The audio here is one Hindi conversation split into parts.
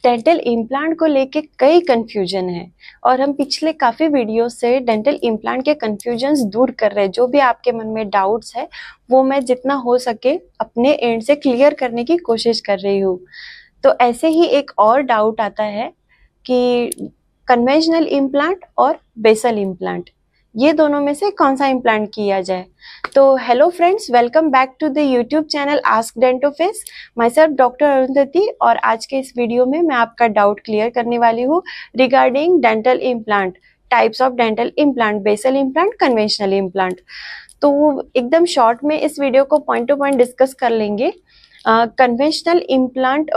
डेंटल इम्प्लांट को लेके कई कंफ्यूजन है और हम पिछले काफ़ी वीडियो से डेंटल इम्प्लांट के कंफ्यूजन्स दूर कर रहे हैं। जो भी आपके मन में डाउट्स है वो मैं जितना हो सके अपने एंड से क्लियर करने की कोशिश कर रही हूँ। तो ऐसे ही एक और डाउट आता है कि कन्वेंशनल इम्प्लांट और बेसल इम्प्लांट, ये दोनों में से कौन सा इम्प्लांट किया जाए। तो hello friends, welcome back to the YouTube channel Ask Dentoface. Myself doctor Arundhati, और आज के इस वीडियो में मैं आपका डाउट क्लियर करने वाली हूँ regarding dental implant, types of dental implant, basal implant, conventional implant. तो एकदम शॉर्ट में इस वीडियो को पॉइंट टू पॉइंट डिस्कस कर लेंगे। कन्वेंशनल इम्प्लांट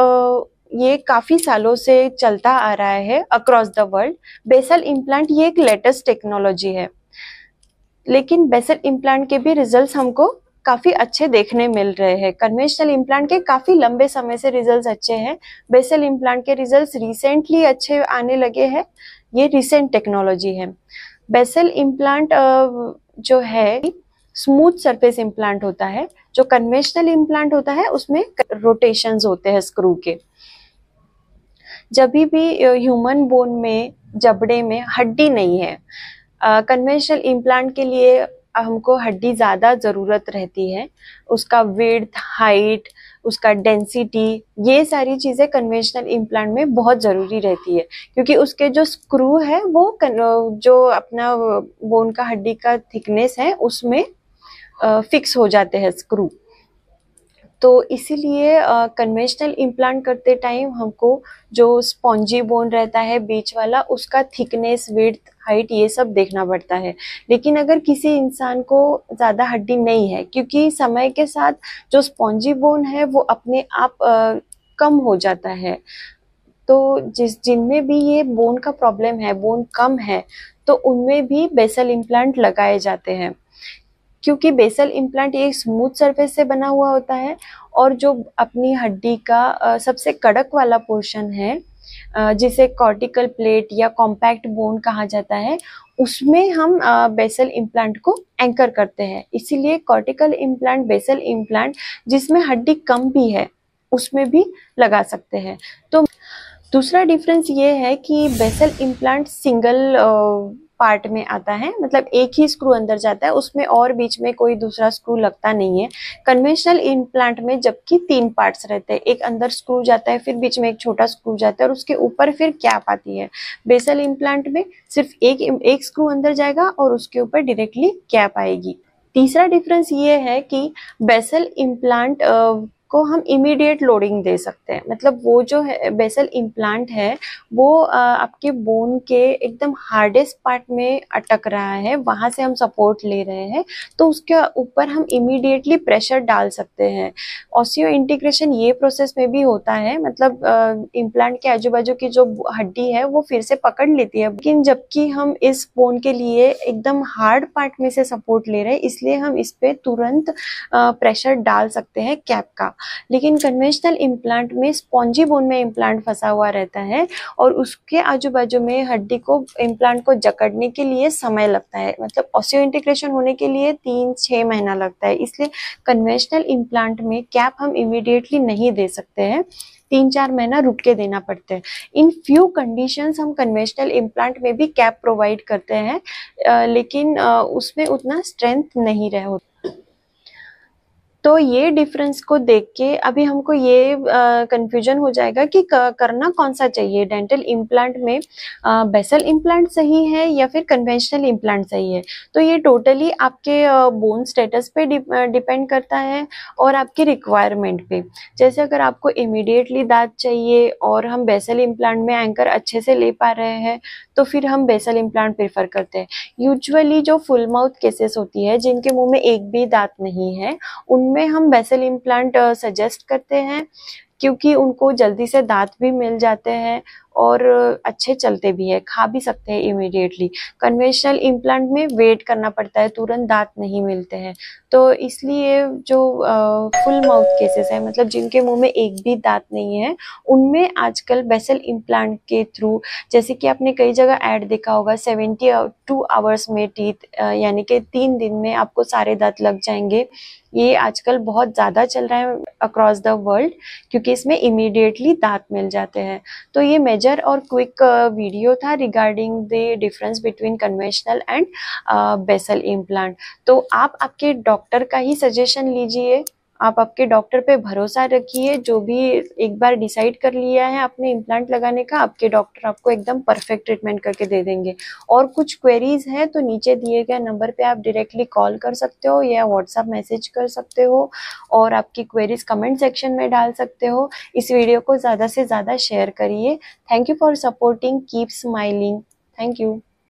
ये काफ़ी सालों से चलता आ रहा है across the world. Basal implant ये एक लेटेस्ट टेक्नोलॉजी है, लेकिन बेसल इम्प्लांट के भी रिजल्ट्स हमको काफ़ी अच्छे देखने मिल रहे हैं। कन्वेंशनल इम्प्लांट के काफ़ी लंबे समय से रिजल्ट्स अच्छे हैं, बेसल इम्प्लांट के रिजल्ट्स रिसेंटली अच्छे आने लगे हैं। ये रिसेंट टेक्नोलॉजी है। बेसल इम्प्लांट जो है स्मूथ सरफेस इम्प्लांट होता है, जो कन्वेंशनल इम्प्लांट होता है उसमें रोटेशंस होते हैं स्क्रू के। जब भी ह्यूमन बोन में, जबड़े में हड्डी नहीं है, कन्वेंशनल इम्प्लांट के लिए हमको हड्डी ज़्यादा ज़रूरत रहती है। उसका विड्थ, हाइट, उसका डेंसिटी, ये सारी चीज़ें कन्वेंशनल इम्प्लांट में बहुत ज़रूरी रहती है, क्योंकि उसके जो स्क्रू है वो जो अपना बोन का हड्डी का थिकनेस है उसमें फिक्स हो जाते हैं स्क्रू। तो इसीलिए कन्वेंशनल इम्प्लांट करते टाइम हमको जो स्पॉन्जी बोन रहता है बीच वाला, उसका थिकनेस, विड्थ, हाइट, ये सब देखना पड़ता है। लेकिन अगर किसी इंसान को ज़्यादा हड्डी नहीं है, क्योंकि समय के साथ जो स्पॉन्जी बोन है वो अपने आप कम हो जाता है, तो जिनमें भी ये बोन का प्रॉब्लम है, बोन कम है, तो उनमें भी बेसल इम्प्लांट लगाए जाते हैं। क्योंकि बेसल इम्प्लांट एक स्मूथ सरफेस से बना हुआ होता है, और जो अपनी हड्डी का सबसे कड़क वाला पोर्शन है, जिसे कॉर्टिकल प्लेट या कॉम्पैक्ट बोन कहा जाता है, उसमें हम बेसल इम्प्लांट को एंकर करते हैं। इसीलिए कॉर्टिकल इम्प्लांट, बेसल इम्प्लांट जिसमें हड्डी कम भी है उसमें भी लगा सकते हैं। तो दूसरा डिफरेंस ये है कि बेसल इम्प्लांट सिंगल पार्ट में आता है, मतलब एक ही स्क्रू अंदर जाता है, उसमें और बीच में कोई दूसरा स्क्रू लगता नहीं है। कन्वेंशनल इम्प्लांट में जबकि 3 पार्ट्स रहते हैं, एक अंदर स्क्रू जाता है, फिर बीच में एक छोटा स्क्रू जाता है, और उसके ऊपर फिर कैप आती है। बेसल इम्प्लांट में सिर्फ एक स्क्रू अंदर जाएगा और उसके ऊपर डायरेक्टली कैप आएगी। तीसरा डिफरेंस ये है कि बेसल इम्प्लांट को हम इमीडिएट लोडिंग दे सकते हैं। मतलब वो जो है बेसल इम्प्लांट है वो आपके बोन के एकदम हार्डेस्ट पार्ट में अटक रहा है, वहां से हम सपोर्ट ले रहे हैं, तो उसके ऊपर हम इमीडिएटली प्रेशर डाल सकते हैं। ऑसियो इंटीग्रेशन ये प्रोसेस में भी होता है, मतलब इम्प्लांट के आजू बाजू की जो हड्डी है वो फिर से पकड़ लेती है, लेकिन जबकि हम इस बोन के लिए एकदम हार्ड पार्ट में से सपोर्ट ले रहे हैं, इसलिए हम इस पे तुरंत प्रेशर डाल सकते हैं कैप का। लेकिन कन्वेंशनल इम्प्लांट में स्पॉन्जी बोन में इम्प्लांट फंसा हुआ रहता है, और उसके आजू बाजू में हड्डी को, इम्प्लांट को जकड़ने के लिए समय लगता है। मतलब ऑसियो इंटीग्रेशन होने के लिए 3-6 महीना लगता है, इसलिए कन्वेंशनल इम्प्लांट में कैप हम इमीडिएटली नहीं दे सकते हैं, 3-4 महीना रुक के देना पड़ता है। इन फ्यू कंडीशंस हम कन्वेंशनल इम्प्लांट में भी कैप प्रोवाइड करते हैं, लेकिन उसमें उतना स्ट्रेंथ नहीं रहे होता। तो ये डिफरेंस को देख के अभी हमको ये कंफ्यूजन हो जाएगा कि करना कौन सा चाहिए, डेंटल इम्प्लांट में बेसल इम्प्लांट सही है या फिर कन्वेंशनल इम्प्लांट सही है। तो ये टोटली आपके बोन स्टेटस पे डिपेंड करता है और आपकी रिक्वायरमेंट पे। जैसे अगर आपको इमीडिएटली दांत चाहिए और हम बेसल इम्प्लांट में एंकर अच्छे से ले पा रहे हैं, तो फिर हम बेसल इम्प्लांट प्रेफर करते हैं। यूजुअली जो फुल माउथ केसेस होती है, जिनके मुंह में एक भी दांत नहीं है, उनमें हम बेसल इम्प्लांट सजेस्ट करते हैं, क्योंकि उनको जल्दी से दांत भी मिल जाते हैं और अच्छे चलते भी है, खा भी सकते हैं इमीडिएटली। कन्वेंशनल इम्प्लांट में वेट करना पड़ता है, तुरंत दांत नहीं मिलते हैं, तो इसलिए जो फुल माउथ केसेस है, मतलब जिनके मुंह में एक भी दांत नहीं है, उनमें आजकल बेसल इम्प्लांट के थ्रू, जैसे कि आपने कई जगह ऐड देखा होगा 72 आवर्स में टीथ, यानी कि 3 दिन में आपको सारे दांत लग जाएंगे। ये आजकल बहुत ज़्यादा चल रहा है अक्रॉस द वर्ल्ड, क्योंकि इसमें इमीडिएटली दांत मिल जाते हैं। तो ये मेजर और क्विक वीडियो था regarding the difference between conventional and basal implant. तो आप आपके डॉक्टर का ही सजेशन लीजिए, आप आपके डॉक्टर पे भरोसा रखिए। जो भी एक बार डिसाइड कर लिया है आपने इम्प्लांट लगाने का, आपके डॉक्टर आपको एकदम परफेक्ट ट्रीटमेंट करके दे देंगे। और कुछ क्वेरीज हैं तो नीचे दिए गए नंबर पे आप डायरेक्टली कॉल कर सकते हो या व्हाट्सएप मैसेज कर सकते हो, और आपकी क्वेरीज कमेंट सेक्शन में डाल सकते हो। इस वीडियो को ज़्यादा से ज़्यादा शेयर करिए। Thank you for supporting, keep smiling. Thank you.